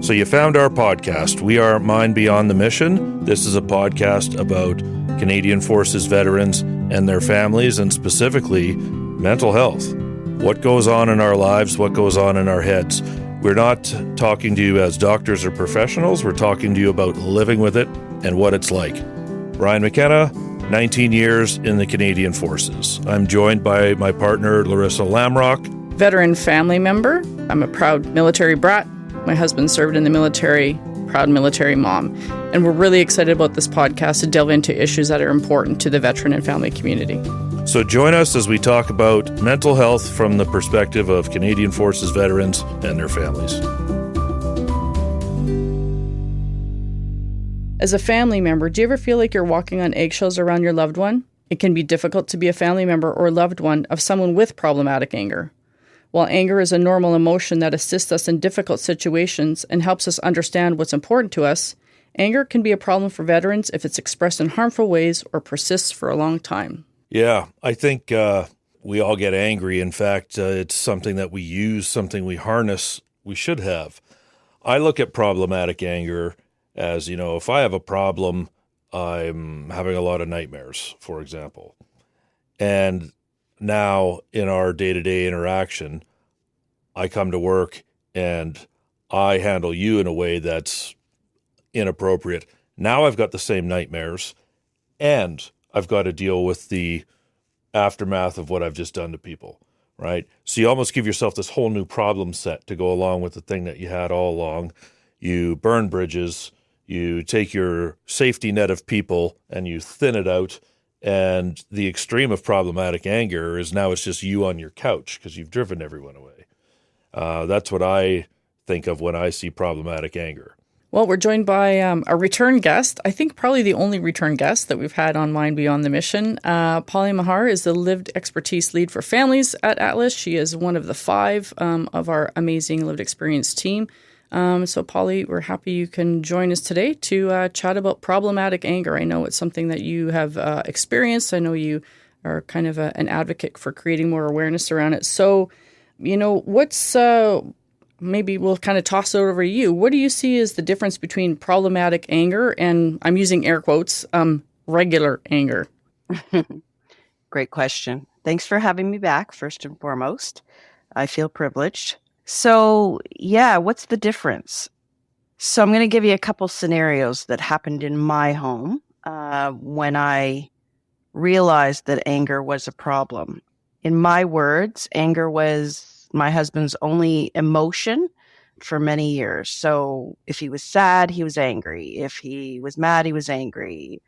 So you found our podcast. We are Mind Beyond the Mission. This is a podcast about Canadian Forces veterans and their families, and specifically mental health. What goes on in our lives, what goes on in our heads. We're not talking to you as doctors or professionals. We're talking to you about living with it and what it's like. Brian McKenna, 19 years in the Canadian Forces. I'm joined by my partner, Laryssa Lamrock. Veteran family member. I'm a proud military brat. My husband served in the military, proud military mom. And we're really excited about this podcast to delve into issues that are important to the veteran and family community. So join us as we talk about mental health from the perspective of Canadian Forces veterans and their families. As a family member, do you ever feel like you're walking on eggshells around your loved one? It can be difficult to be a family member or loved one of someone with problematic anger. While anger is a normal emotion that assists us in difficult situations and helps us understand what's important to us, anger can be a problem for veterans if it's expressed in harmful ways or persists for a long time. Yeah, I think we all get angry. In fact, it's something that we use, something we harness, we should have. I look at problematic anger as, if I have a problem, I'm having a lot of nightmares, for example. And now in our day-to-day interaction, I come to work and I handle you in a way that's inappropriate. Now I've got the same nightmares and I've got to deal with the aftermath of what I've just done to people, right? So you almost give yourself this whole new problem set to go along with the thing that you had all along. You burn bridges, you take your safety net of people and you thin it out. And the extreme of problematic anger is now it's just you on your couch because you've driven everyone away. That's what I think of when I see problematic anger. Well, we're joined by a return guest. I think probably the only return guest that we've had on Mind Beyond the Mission. Maher is the lived expertise lead for families at Atlas. She is one of the 5 of our amazing lived experience team. So, Polly, we're happy you can join us today to chat about problematic anger. I know it's something that you have experienced. I know you are kind of an advocate for creating more awareness around it. So, what's maybe we'll kind of toss it over to you. What do you see as the difference between problematic anger and, I'm using air quotes, regular anger? Great question. Thanks for having me back, first and foremost. I feel privileged. So, what's the difference? So I'm going to give you a couple scenarios that happened in my home when I realized that anger was a problem. In my words, anger was my husband's only emotion for many years. So if he was sad, he was angry. If he was mad, he was angry.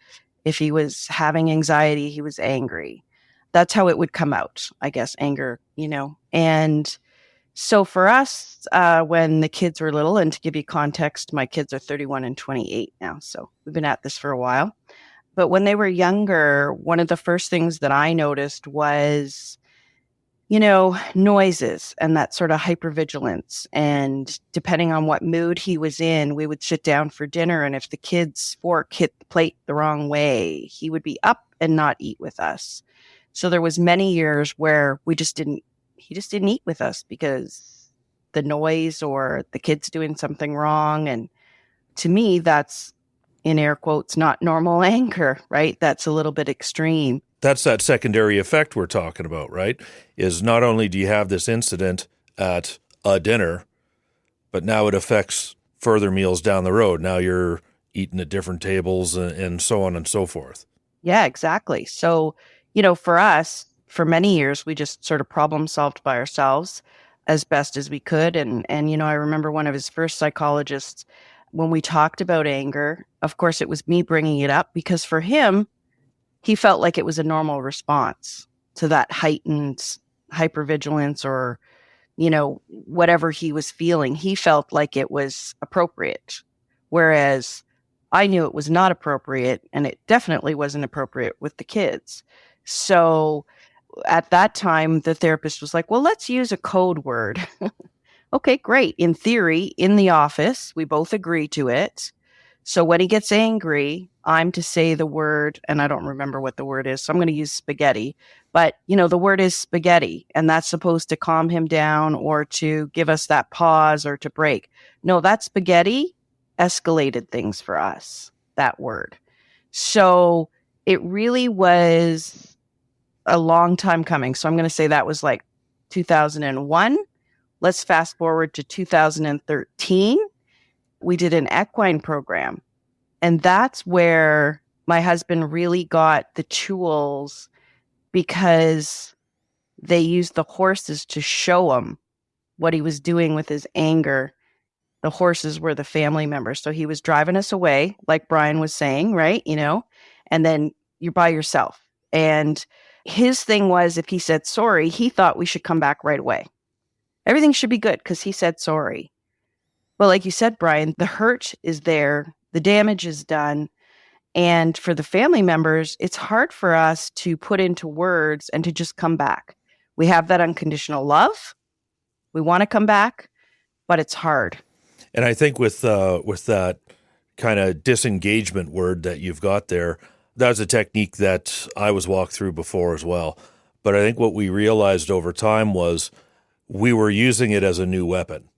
If he was having anxiety, he was angry. That's how it would come out, I guess, anger, And so for us, when the kids were little, and to give you context, my kids are 31 and 28 now, so we've been at this for a while. But when they were younger, one of the first things that I noticed was, noises and that sort of hypervigilance. And depending on what mood he was in, we would sit down for dinner. And if the kid's fork hit the plate the wrong way, he would be up and not eat with us. So there was many years where he just didn't eat with us because the noise or the kid's doing something wrong. And to me, that's, in air quotes, not normal anger, right? That's a little bit extreme. That's that secondary effect we're talking about, right? Is not only do you have this incident at a dinner, but now it affects further meals down the road. Now you're eating at different tables and so on and so forth. Yeah, exactly. So, for us, for many years, we just sort of problem solved by ourselves as best as we could. And I remember one of his first psychologists, when we talked about anger, of course, it was me bringing it up because for him, he felt like it was a normal response to that heightened hypervigilance or, whatever he was feeling. He felt like it was appropriate, whereas I knew it was not appropriate, and it definitely wasn't appropriate with the kids. So at that time, the therapist was like, well, let's use a code word. Okay, great. In theory, in the office, we both agree to it. So when he gets angry, I'm to say the word, and I don't remember what the word is, so I'm going to use spaghetti. But, the word is spaghetti, and that's supposed to calm him down or to give us that pause or to break. No, that spaghetti escalated things for us, that word. So it really was a long time coming. So I'm going to say that was like 2001. Let's fast forward to 2013. We did an equine program. And that's where my husband really got the tools, because they used the horses to show him what he was doing with his anger. The horses were the family members. So he was driving us away, like Brian was saying, right? And then you're by yourself. And his thing was, if he said sorry, he thought we should come back right away. Everything should be good because he said sorry. Well, like you said, Brian, the hurt is there. The damage is done. And for the family members, it's hard for us to put into words and to just come back. We have that unconditional love. We want to come back, but it's hard. And I think with that kind of disengagement word that you've got there, that's a technique that I was walked through before as well. But I think what we realized over time was we were using it as a new weapon,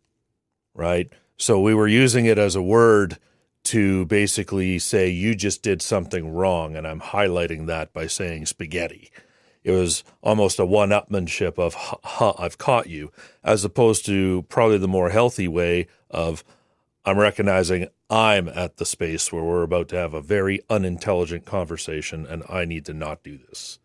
right? So we were using it as a word to basically say, you just did something wrong, and I'm highlighting that by saying spaghetti. It was almost a one-upmanship of, ha, I've caught you, as opposed to probably the more healthy way of, I'm recognizing I'm at the space where we're about to have a very unintelligent conversation, and I need to not do this.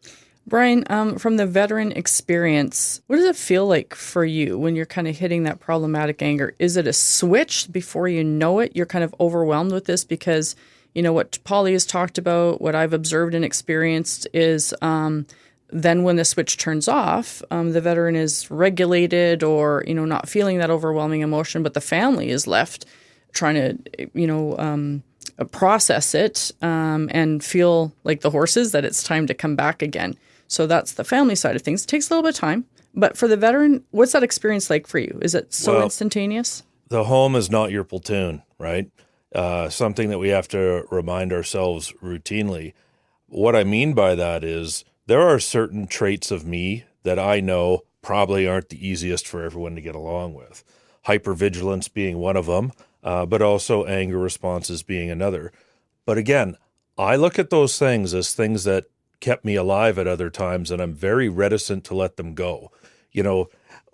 Brian, from the veteran experience, what does it feel like for you when you're kind of hitting that problematic anger? Is it a switch before you know it? You're kind of overwhelmed with this because, what Polly has talked about, what I've observed and experienced is then when the switch turns off, the veteran is regulated or, not feeling that overwhelming emotion, but the family is left trying to, process it and feel like the horses that it's time to come back again. So that's the family side of things. It takes a little bit of time. But for the veteran, what's that experience like for you? Is it so instantaneous? The home is not your platoon, right? Something that we have to remind ourselves routinely. What I mean by that is there are certain traits of me that I know probably aren't the easiest for everyone to get along with. Hypervigilance being one of them, but also anger responses being another. But again, I look at those things as things that kept me alive at other times, and I'm very reticent to let them go.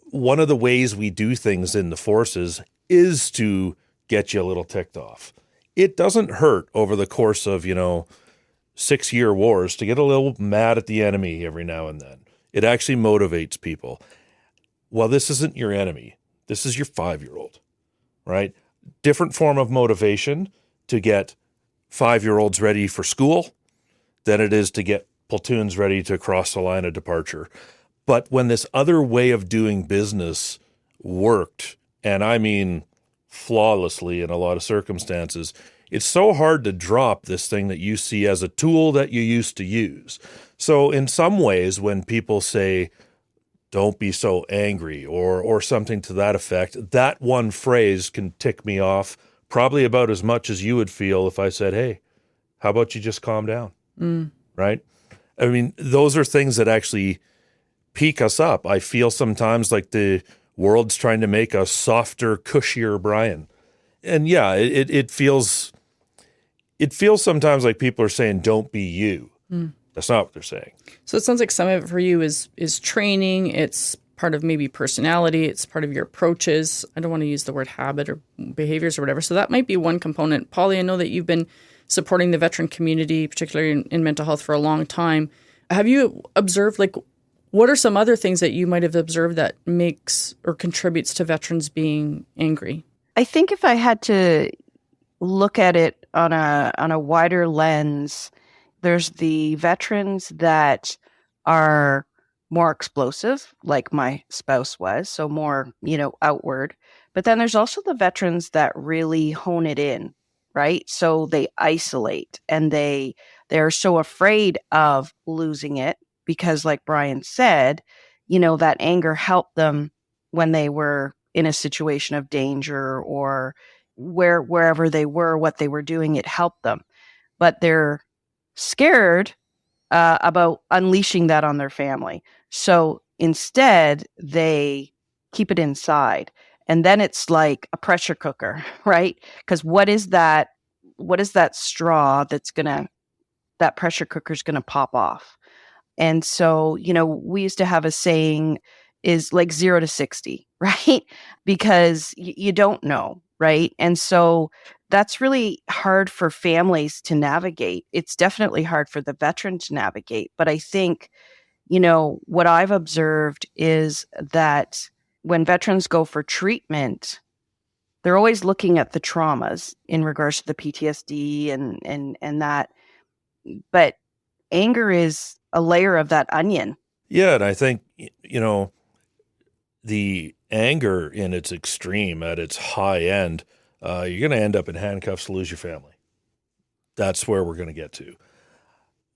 One of the ways we do things in the forces is to get you a little ticked off. It doesn't hurt over the course of, 6-year wars to get a little mad at the enemy every now and then. It actually motivates people. Well, this isn't your enemy. This is your 5-year-old, right? Different form of motivation to get 5-year-olds ready for school than it is to get platoons ready to cross the line of departure. But when this other way of doing business worked, and I mean flawlessly in a lot of circumstances, it's so hard to drop this thing that you see as a tool that you used to use. So in some ways, when people say, don't be so angry or something to that effect, that one phrase can tick me off probably about as much as you would feel if I said, hey, how about you just calm down, right? I mean, those are things that actually peak us up. I feel sometimes like the world's trying to make a softer, cushier Brian. And yeah, it feels sometimes like people are saying, don't be you. That's not what they're saying. So it sounds like some of it for you is training. It's part of maybe personality. It's part of your approaches. I don't want to use the word habit or behaviors or whatever. So that might be one component. Polly, I know that you've been supporting the veteran community, particularly in mental health, for a long time. Have you observed, what are some other things that you might have observed that makes or contributes to veterans being angry? I think if I had to look at it on a wider lens, there's the veterans that are more explosive, like my spouse was, so more, outward. But then there's also the veterans that really hone it in, right? So they isolate and they're so afraid of losing it because, like Brian said, that anger helped them when they were in a situation of danger or wherever they were, what they were doing, it helped them. But they're scared about unleashing that on their family. So instead, they keep it inside. And then it's like a pressure cooker, right? Because what is that straw that pressure cooker's gonna pop off? And so, we used to have a saying is like 0 to 60, right? Because you don't know, right? And so that's really hard for families to navigate. It's definitely hard for the veteran to navigate. But I think, what I've observed is that when veterans go for treatment, they're always looking at the traumas in regards to the PTSD and that. But anger is a layer of that onion. Yeah, and I think, the anger in its extreme, at its high end, you're going to end up in handcuffs, lose your family. That's where we're going to get to.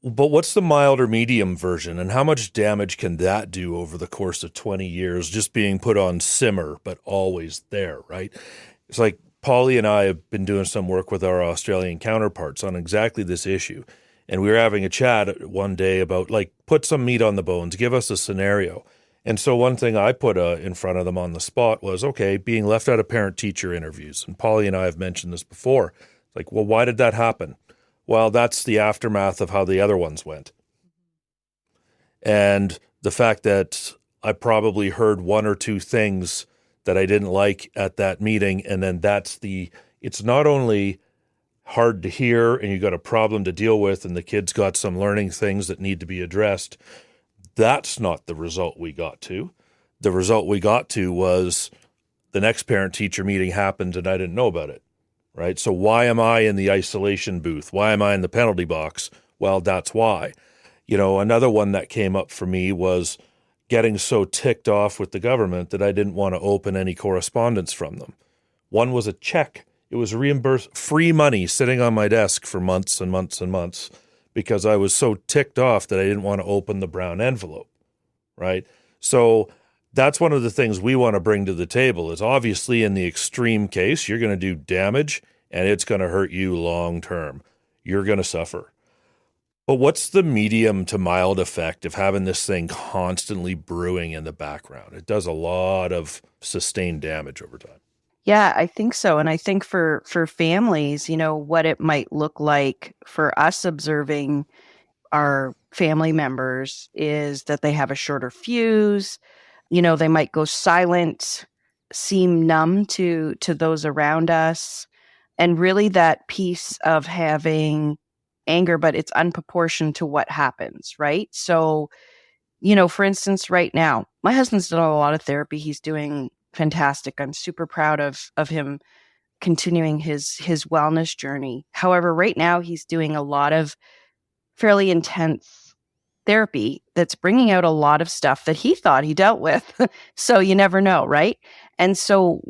But what's the mild or medium version, and how much damage can that do over the course of 20 years, just being put on simmer, but always there, right? It's like Polly and I have been doing some work with our Australian counterparts on exactly this issue. And we were having a chat one day about, like, put some meat on the bones, give us a scenario. And so one thing I put in front of them on the spot was, okay, being left out of parent-teacher interviews. And Polly and I have mentioned this before. It's like, well, why did that happen? Well, that's the aftermath of how the other ones went. And the fact that I probably heard one or two things that I didn't like at that meeting, and then it's not only hard to hear and you got a problem to deal with and the kid's got some learning things that need to be addressed. That's not the result we got to. The result we got to was the next parent-teacher meeting happened and I didn't know about it, right? So why am I in the isolation booth? Why am I in the penalty box? Well, that's why. Another one that came up for me was getting so ticked off with the government that I didn't want to open any correspondence from them. One was a check. It was reimbursed, free money sitting on my desk for months and months and months because I was so ticked off that I didn't want to open the brown envelope, right? So that's one of the things we want to bring to the table is obviously in the extreme case, you're going to do damage and it's going to hurt you long term. You're going to suffer. But what's the medium to mild effect of having this thing constantly brewing in the background? It does a lot of sustained damage over time. Yeah, I think so. And I think for families, what it might look like for us observing our family members is that they have a shorter fuse. They might go silent, seem numb to those around us. And really that piece of having anger, but it's unproportioned to what happens, right? So, for instance, right now, my husband's done a lot of therapy. He's doing fantastic. I'm super proud of him continuing his wellness journey. However, right now he's doing a lot of fairly intense therapy that's bringing out a lot of stuff that he thought he dealt with. So you never know, right? And so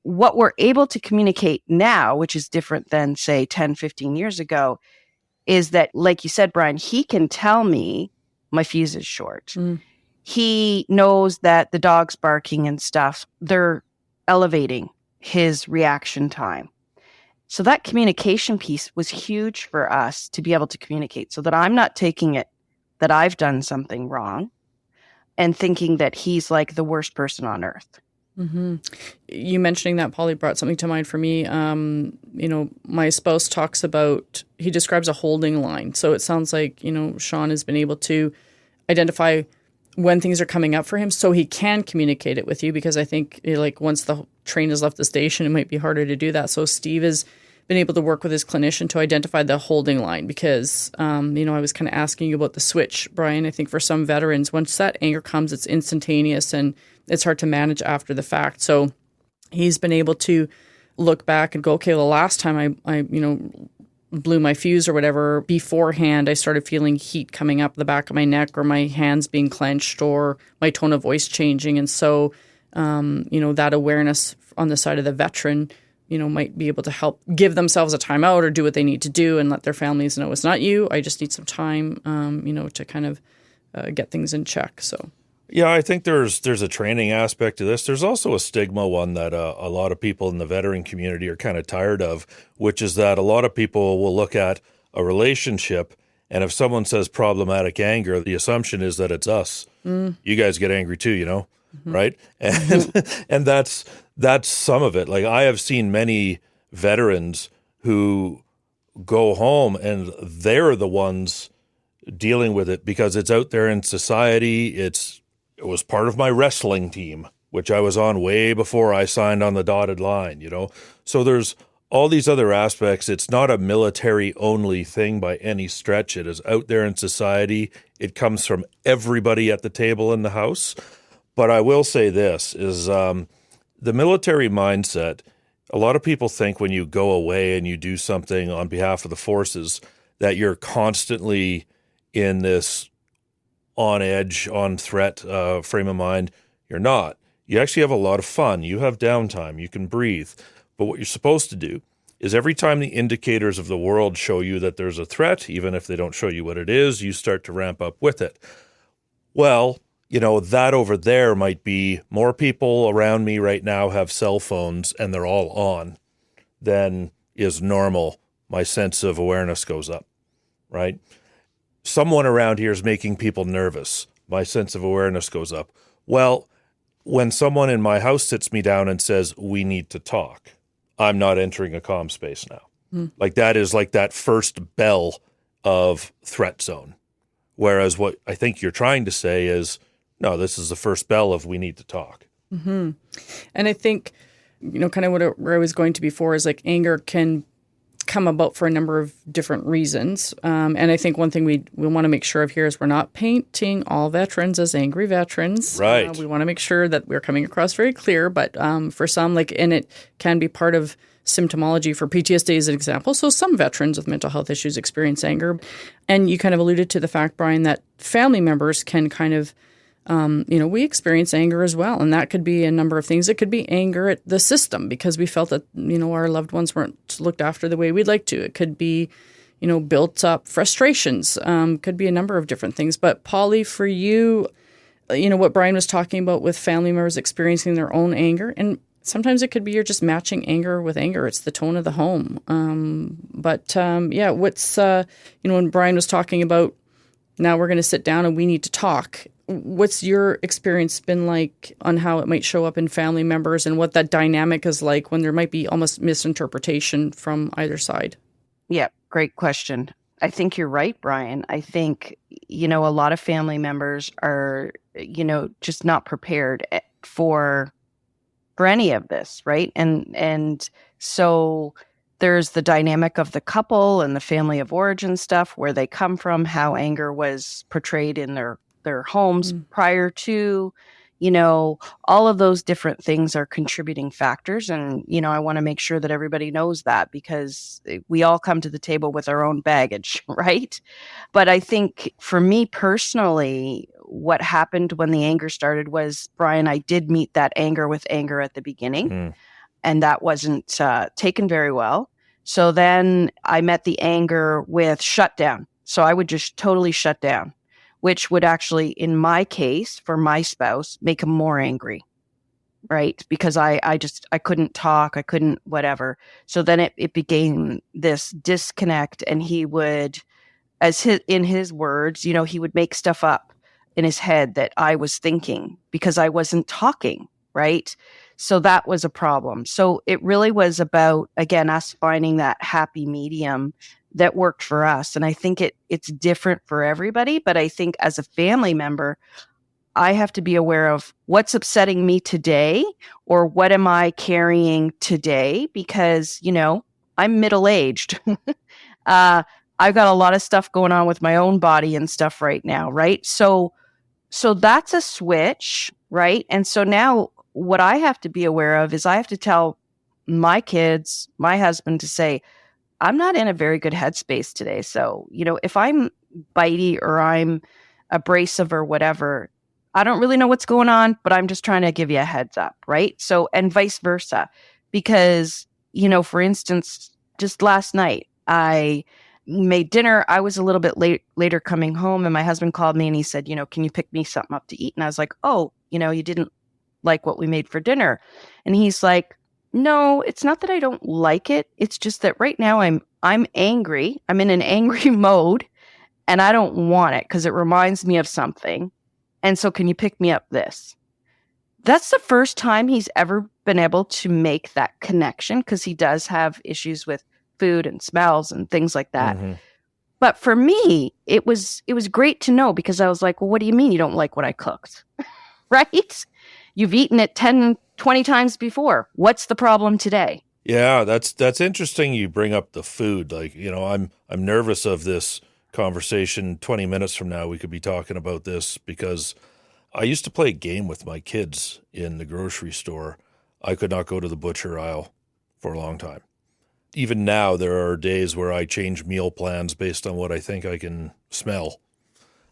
what we're able to communicate now, which is different than say 10, 15 years ago, is that, like you said, Brian, he can tell me my fuse is short. Mm. He knows that the dogs barking and stuff, they're elevating his reaction time. So that communication piece was huge for us to be able to communicate so that I'm not taking it that I've done something wrong and thinking that he's like the worst person on earth. Mm-hmm. You mentioning that, Polly, brought something to mind for me. My spouse talks about, he describes a holding line. So it sounds like, Sean has been able to identify when things are coming up for him so he can communicate it with you, because I think once the train has left the station, it might be harder to do that. So Steve has been able to work with his clinician to identify the holding line because, I was kind of asking you about the switch, Brian. I think for some veterans, once that anger comes, it's instantaneous and it's hard to manage after the fact. So he's been able to look back and go, okay, the last time I blew my fuse or whatever, beforehand, I started feeling heat coming up the back of my neck or my hands being clenched or my tone of voice changing. And so, that awareness on the side of the veteran, might be able to help give themselves a timeout or do what they need to do and let their families know it's not you. I just need some time, to kind of get things in check. So. Yeah, I think there's a training aspect to this. There's also a stigma one that a lot of people in the veteran community are kind of tired of, which is that a lot of people will look at a relationship, and if someone says problematic anger, the assumption is that it's us. You guys get angry too, right? And that's some of it. Like, I have seen many veterans who go home and they're the ones dealing with it because it's out there in society. It was part of my wrestling team, which I was on way before I signed on the dotted line, So there's all these other aspects. It's not a military only thing by any stretch. It is out there in society. It comes from everybody at the table in the house. But I will say this is the military mindset. A lot of people think when you go away and you do something on behalf of the forces that you're constantly in this on edge, on threat frame of mind. You're not. You actually have a lot of fun. You have downtime. You can breathe. But what you're supposed to do is every time the indicators of the world show you that there's a threat, even if they don't show you what it is, you start to ramp up with it. Well, that over there might be more people around me right now have cell phones and they're all on than is normal. My sense of awareness goes up, right? Someone around here is making people nervous. My sense of awareness goes up. Well, when someone in my house sits me down and says, we need to talk, I'm not entering a calm space now. Like, that is like that first bell of threat zone. Whereas what I think you're trying to say is, no, this is the first bell of we need to talk. Mm-hmm. And I think, kind of where I was going to before is like anger can come about for a number of different reasons. And I think one thing we want to make sure of here is we're not painting all veterans as angry veterans. Right. We want to make sure that we're coming across very clear. But for some, and it can be part of symptomology for PTSD as an example. So some veterans with mental health issues experience anger. And you kind of alluded to the fact, Brian, that family members can kind of we experience anger as well. And that could be a number of things. It could be anger at the system because we felt that, our loved ones weren't looked after the way we'd like to. It could be, built up frustrations. Could be a number of different things. But Polly, for you, what Brian was talking about with family members experiencing their own anger. And sometimes it could be you're just matching anger with anger. It's the tone of the home. What's, when Brian was talking about now we're going to sit down and we need to talk. What's your experience been like on how it might show up in family members and what that dynamic is like when there might be almost misinterpretation from either side? Yeah, great question. I think you're right, Brian. I think, a lot of family members are, just not prepared for any of this, right? And so there's the dynamic of the couple and the family of origin stuff, where they come from, how anger was portrayed in their homes prior to, all of those different things are contributing factors. And, I want to make sure that everybody knows that because we all come to the table with our own baggage, right? But I think for me personally, what happened when the anger started was, Brian, I did meet that anger with anger at the beginning, and that wasn't taken very well. So then I met the anger with shutdown. So I would just totally shut down, which would actually, in my case, for my spouse, make him more angry, right? Because I couldn't talk, I couldn't whatever. So then it became this disconnect, and he would, in his words, he would make stuff up in his head that I was thinking because I wasn't talking, right? So that was a problem. So it really was about, again, us finding that happy medium that worked for us. And I think it's different for everybody. But I think as a family member, I have to be aware of what's upsetting me today or what am I carrying today? Because, I'm middle-aged. I've got a lot of stuff going on with my own body and stuff right now, right? So that's a switch, right? And so now what I have to be aware of is I have to tell my kids, my husband to say, I'm not in a very good headspace today. So, if I'm bitey or I'm abrasive or whatever, I don't really know what's going on, but I'm just trying to give you a heads up, right? So, and vice versa. Because, for instance, just last night, I made dinner. I was a little bit later coming home, and my husband called me and he said, can you pick me something up to eat? And I was like, oh, you didn't like what we made for dinner. And he's like, no, it's not that I don't like it. It's just that right now I'm angry. I'm in an angry mode and I don't want it because it reminds me of something. And so can you pick me up this? That's the first time he's ever been able to make that connection, because he does have issues with food and smells and things like that. Mm-hmm. But for me, it was great to know, because I was like, well, what do you mean you don't like what I cooked? Right? You've eaten it 10, 20 times before. What's the problem today? Yeah, that's interesting you bring up the food. Like, I'm nervous of this conversation. 20 minutes from now, we could be talking about this, because I used to play a game with my kids in the grocery store. I could not go to the butcher aisle for a long time. Even now, there are days where I change meal plans based on what I think I can smell.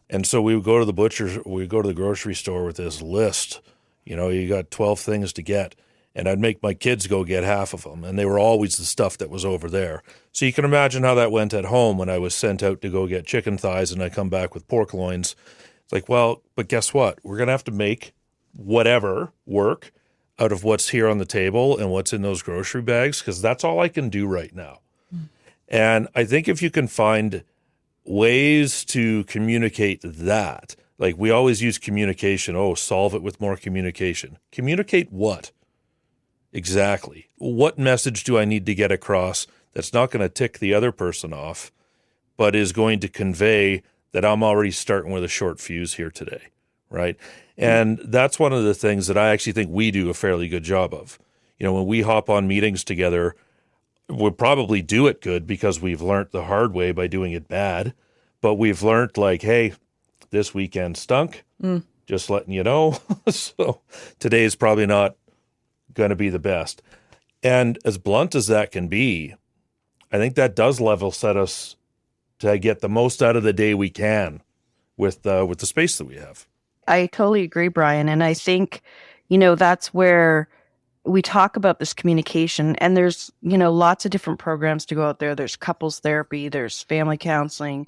And so we would go to the grocery store with this list. You got 12 things to get. And I'd make my kids go get half of them. And they were always the stuff that was over there. So you can imagine how that went at home when I was sent out to go get chicken thighs and I come back with pork loins. It's like, well, but guess what? We're going to have to make whatever work out of what's here on the table and what's in those grocery bags, because that's all I can do right now. Mm. And I think if you can find ways to communicate that, like we always use communication, solve it with more communication. Communicate what? Exactly. What message do I need to get across that's not going to tick the other person off, but is going to convey that I'm already starting with a short fuse here today, right? And that's one of the things that I actually think we do a fairly good job of. When we hop on meetings together, we'll probably do it good because we've learned the hard way by doing it bad, but we've learned like, hey, this weekend stunk, just letting you know. So today's probably not going to be the best. And as blunt as that can be, I think that does level set us to get the most out of the day we can with the space that we have. I totally agree, Brian. And I think, that's where we talk about this communication, and there's, lots of different programs to go out there. There's couples therapy, there's family counseling.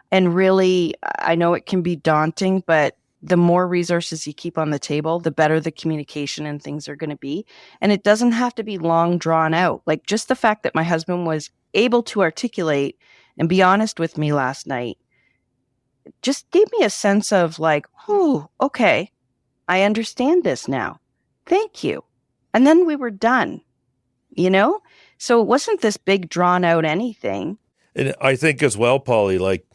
And really, I know it can be daunting, but the more resources you keep on the table, the better the communication and things are going to be. And it doesn't have to be long drawn out. Like just the fact that my husband was able to articulate and be honest with me last night just gave me a sense of like, oh, okay, I understand this now. Thank you. And then we were done, So it wasn't this big drawn out anything. And I think as well, Polly, like,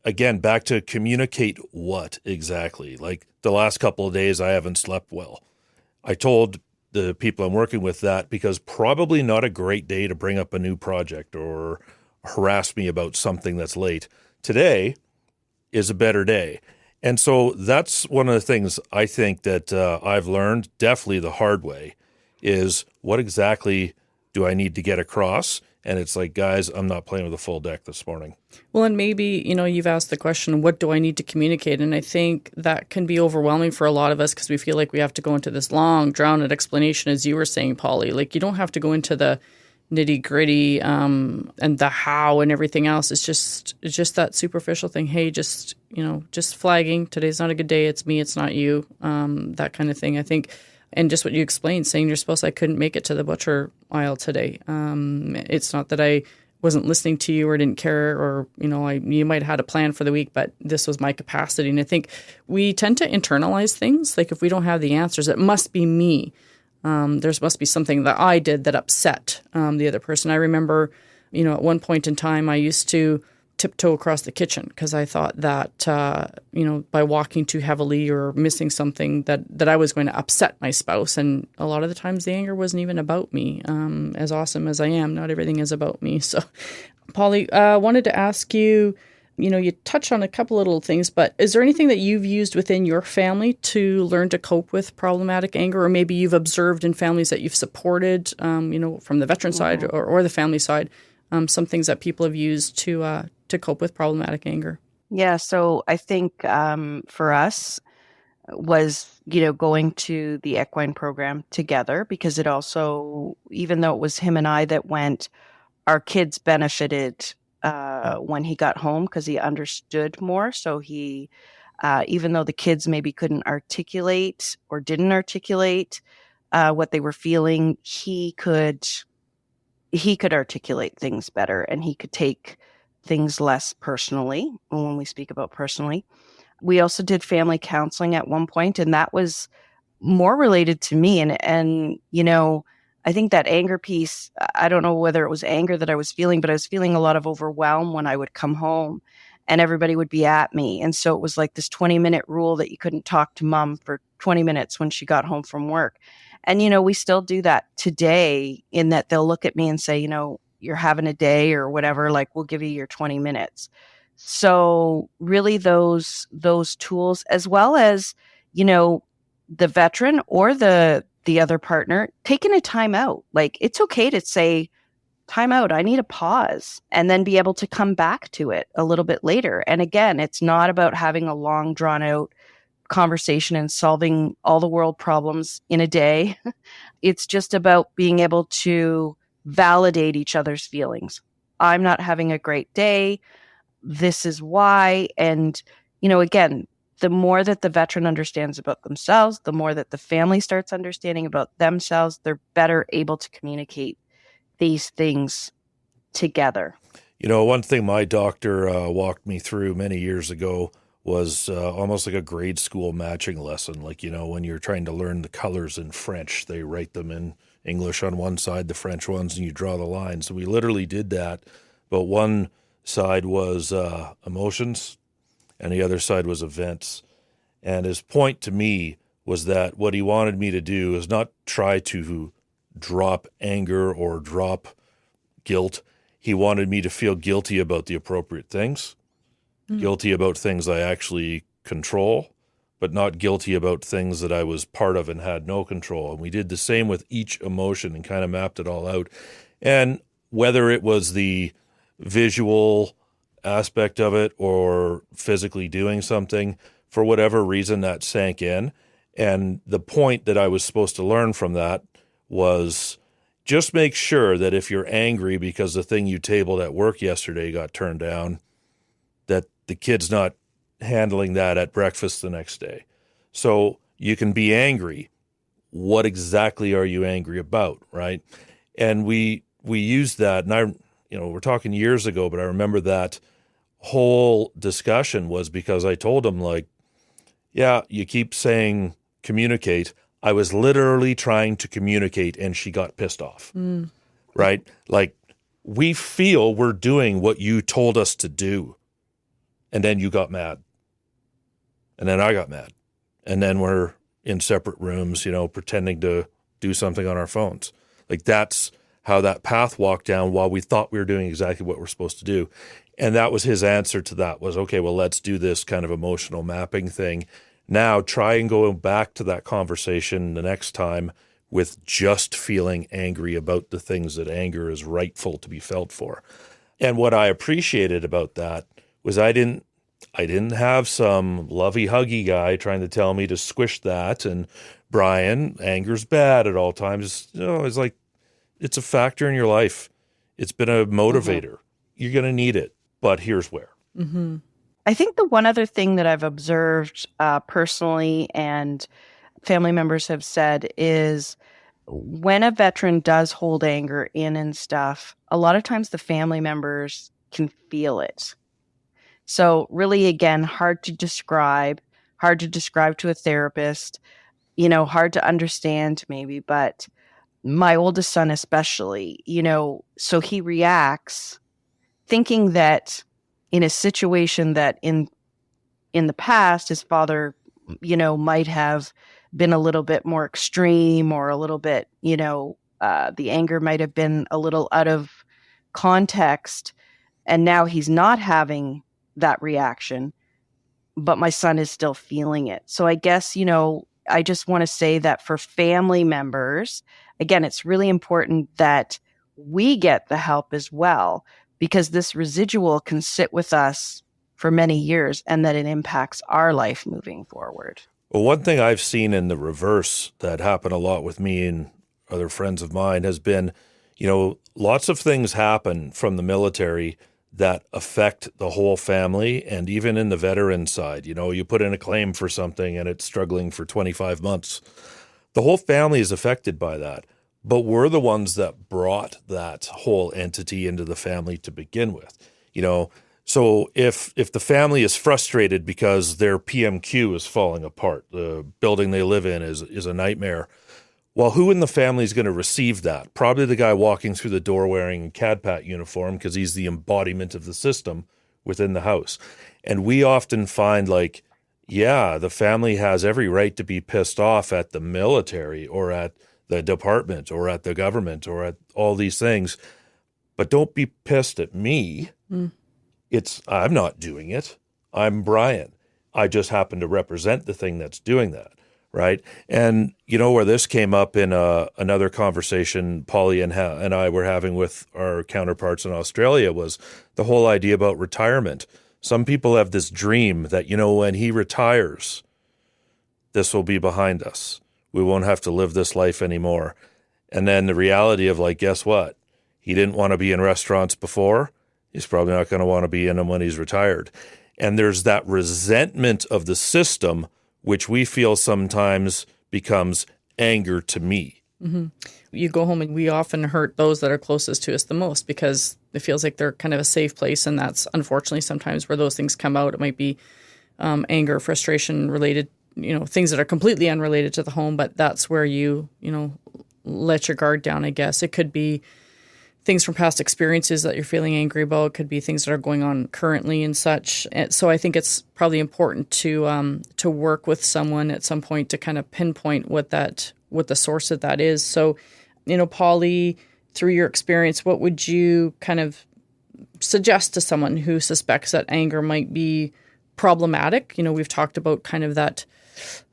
again, back to communicate what exactly. Like the last couple of days, I haven't slept well. I told the people I'm working with that because probably not a great day to bring up a new project or harass me about something that's late. Today is a better day. And so that's one of the things I think that I've learned definitely the hard way is what exactly do I need to get across? And it's like, guys, I'm not playing with a full deck this morning. Well, and maybe, you've asked the question, what do I need to communicate? And I think that can be overwhelming for a lot of us because we feel like we have to go into this long, drowned explanation, as you were saying, Polly. Like, you don't have to go into the nitty gritty and the how and everything else. It's just that superficial thing. Hey, just flagging. Today's not a good day. It's me. It's not you. That kind of thing. I think. And just what you explained, saying you're supposed I couldn't make it to the butcher aisle today. It's not that I wasn't listening to you or didn't care or, you might have had a plan for the week, but this was my capacity. And I think we tend to internalize things. Like if we don't have the answers, it must be me. There must be something that I did that upset the other person. I remember, at one point in time, I used to tiptoe across the kitchen because I thought that, by walking too heavily or missing something that I was going to upset my spouse. And a lot of the times the anger wasn't even about me. As awesome as I am, not everything is about me. So, Polly, I wanted to ask you, you touched on a couple little things, but is there anything that you've used within your family to learn to cope with problematic anger, or maybe you've observed in families that you've supported, from the veteran side or the family side, some things that people have used to cope with problematic anger? Yeah, so I think for us was, going to the equine program together, because it also, even though it was him and I that went, our kids benefited when he got home because he understood more. So he, even though the kids maybe couldn't articulate or didn't articulate what they were feeling, he could articulate things better, and he could take things less personally. When we speak about personally, we also did family counseling at one point, and that was more related to me. And I think that anger piece, I don't know whether it was anger that I was feeling, but I was feeling a lot of overwhelm when I would come home and everybody would be at me. And so it was like this 20-minute rule that you couldn't talk to mom for 20 minutes when she got home from work. And, we still do that today, in that they'll look at me and say, you're having a day or whatever, like, we'll give you your 20 minutes. So really those tools, as well as, the veteran or the other partner taking a time out. Like, it's okay to say, time out, I need a pause, and then be able to come back to it a little bit later. And again, it's not about having a long drawn out conversation and solving all the world problems in a day. It's just about being able to validate each other's feelings. I'm not having a great day. This is why. And, again, the more that the veteran understands about themselves, the more that the family starts understanding about themselves, they're better able to communicate these things together. One thing my doctor walked me through many years ago was almost like a grade school matching lesson. Like, when you're trying to learn the colors in French, they write them in English on one side, the French ones, and you draw the lines. So we literally did that. But one side was emotions, and the other side was events. And his point to me was that what he wanted me to do is not try to drop anger or drop guilt. He wanted me to feel guilty about the appropriate things, guilty about things I actually control, but not guilty about things that I was part of and had no control. And we did the same with each emotion and kind of mapped it all out. And whether it was the visual aspect of it or physically doing something, for whatever reason, that sank in. And the point that I was supposed to learn from that was just make sure that if you're angry because the thing you tabled at work yesterday got turned down, that the kid's not handling that at breakfast the next day. So you can be angry. What exactly are you angry about, right? And we used that, and we're talking years ago, but I remember that whole discussion was because I told him, like, yeah, you keep saying communicate. I was literally trying to communicate, and she got pissed off, right? Like, we feel we're doing what you told us to do, and then you got mad, and then I got mad, and then we're in separate rooms, pretending to do something on our phones. Like, that's how that path walked down while we thought we were doing exactly what we're supposed to do. And that was his answer to that was, okay, well, let's do this kind of emotional mapping thing. Now try and go back to that conversation the next time with just feeling angry about the things that anger is rightful to be felt for. And what I appreciated about that was I didn't have some lovey-huggy guy trying to tell me to squish that. And Brian, anger's bad at all times. It's like, it's a factor in your life. It's been a motivator. You're going to need it, but here's where. I think the one other thing that I've observed personally and family members have said is when a veteran does hold anger in and stuff, a lot of times the family members can feel it. So really, again, hard to describe to a therapist, hard to understand maybe, but my oldest son especially, so he reacts thinking that in a situation that in the past, his father, might have been a little bit more extreme or a little bit, the anger might have been a little out of context. And now he's not having that reaction, but my son is still feeling it. So I guess, I just want to say that for family members, again, it's really important that we get the help as well, because this residual can sit with us for many years and that it impacts our life moving forward. Well, one thing I've seen in the reverse that happened a lot with me and other friends of mine has been, lots of things happen from the military that affect the whole family. And even in the veteran side, you put in a claim for something and it's struggling for 25 months. The whole family is affected by that. But we're the ones that brought that whole entity into the family to begin with. So if the family is frustrated because their PMQ is falling apart, the building they live in is a nightmare, well, who in the family is going to receive that? Probably the guy walking through the door wearing a CADPAT uniform because he's the embodiment of the system within the house. And we often find the family has every right to be pissed off at the military or at the department or at the government or at all these things, but don't be pissed at me. I'm not doing it. I'm Brian. I just happen to represent the thing that's doing that, right? And where this came up in another conversation Polly and I were having with our counterparts in Australia was the whole idea about retirement. Some people have this dream that, when he retires, this will be behind us. We won't have to live this life anymore. And then the reality of guess what? He didn't want to be in restaurants before. He's probably not going to want to be in them when he's retired. And there's that resentment of the system, which we feel sometimes becomes anger to me. Mm-hmm. You go home and we often hurt those that are closest to us the most because it feels like they're kind of a safe place. And that's unfortunately sometimes where those things come out. It might be anger, frustration related, things that are completely unrelated to the home, but that's where you let your guard down, I guess. It could be things from past experiences that you're feeling angry about. It could be things that are going on currently and such. And so I think it's probably important to work with someone at some point to kind of pinpoint what the source of that is. So, Polly, through your experience, what would you kind of suggest to someone who suspects that anger might be problematic? We've talked about kind of that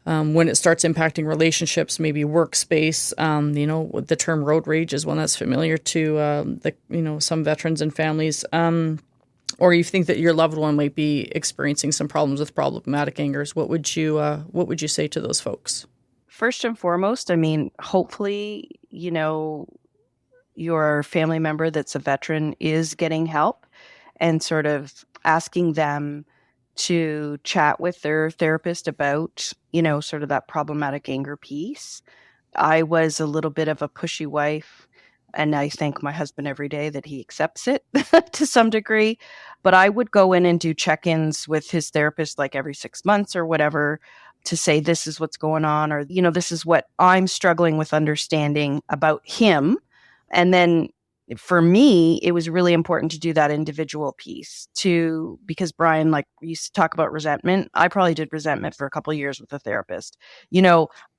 when it starts impacting relationships, maybe workspace. The term road rage is one that's familiar to some veterans and families. Or you think that your loved one might be experiencing some problems with problematic angers. What would you say to those folks? First and foremost, hopefully, your family member that's a veteran is getting help and sort of asking them to chat with their therapist about, sort of that problematic anger piece. I was a little bit of a pushy wife, and I thank my husband every day that he accepts it to some degree. But I would go in and do check-ins with his therapist every 6 months or whatever to say, this is what's going on, or, this is what I'm struggling with understanding about him. And then for me, it was really important to do that individual piece because Brian, we used to talk about resentment. I probably did resentment for a couple of years with a therapist,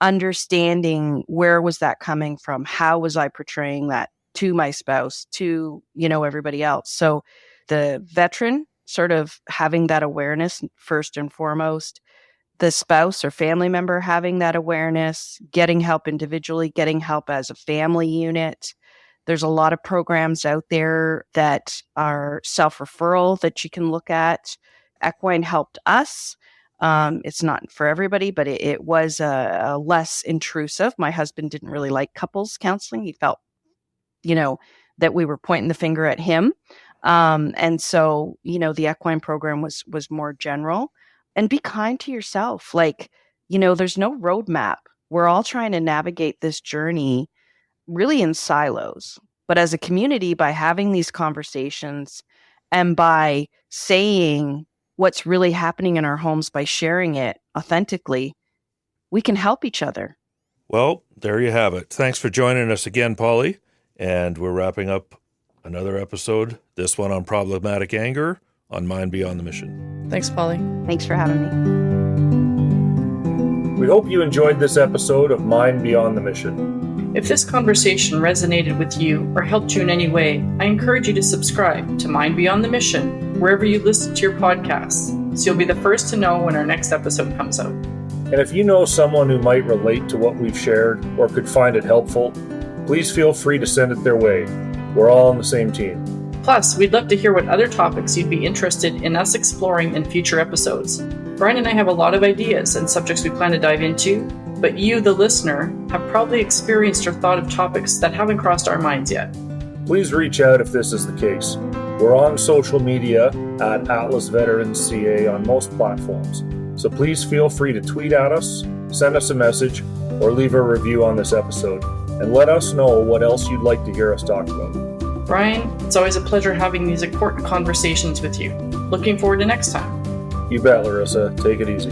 understanding where was that coming from? How was I portraying that to my spouse, to, everybody else? So the veteran sort of having that awareness first and foremost, the spouse or family member having that awareness, getting help individually, getting help as a family unit. There's a lot of programs out there that are self-referral that you can look at. Equine helped us. It's not for everybody, but it was a less intrusive. My husband didn't really like couples counseling. He felt, that we were pointing the finger at him. And so, the equine program was more general. And be kind to yourself. There's no roadmap. We're all trying to navigate this journey really in silos. But as a community, by having these conversations and by saying what's really happening in our homes, by sharing it authentically, we can help each other. Well, there you have it. Thanks for joining us again, Polly. And we're wrapping up another episode, this one on problematic anger on Mind Beyond the Mission. Thanks, Polly. Thanks for having me. We hope you enjoyed this episode of Mind Beyond the Mission. If this conversation resonated with you or helped you in any way, I encourage you to subscribe to Mind Beyond the Mission wherever you listen to your podcasts, so you'll be the first to know when our next episode comes out. And if you know someone who might relate to what we've shared or could find it helpful, please feel free to send it their way. We're all on the same team. Plus, we'd love to hear what other topics you'd be interested in us exploring in future episodes. Brian and I have a lot of ideas and subjects we plan to dive into, but you, the listener, have probably experienced or thought of topics that haven't crossed our minds yet. Please reach out if this is the case. We're on social media at Atlas Veterans CA on most platforms, so please feel free to tweet at us, send us a message, or leave a review on this episode, and let us know what else you'd like to hear us talk about. Brian, it's always a pleasure having these important conversations with you. Looking forward to next time. You bet, Laryssa. Take it easy.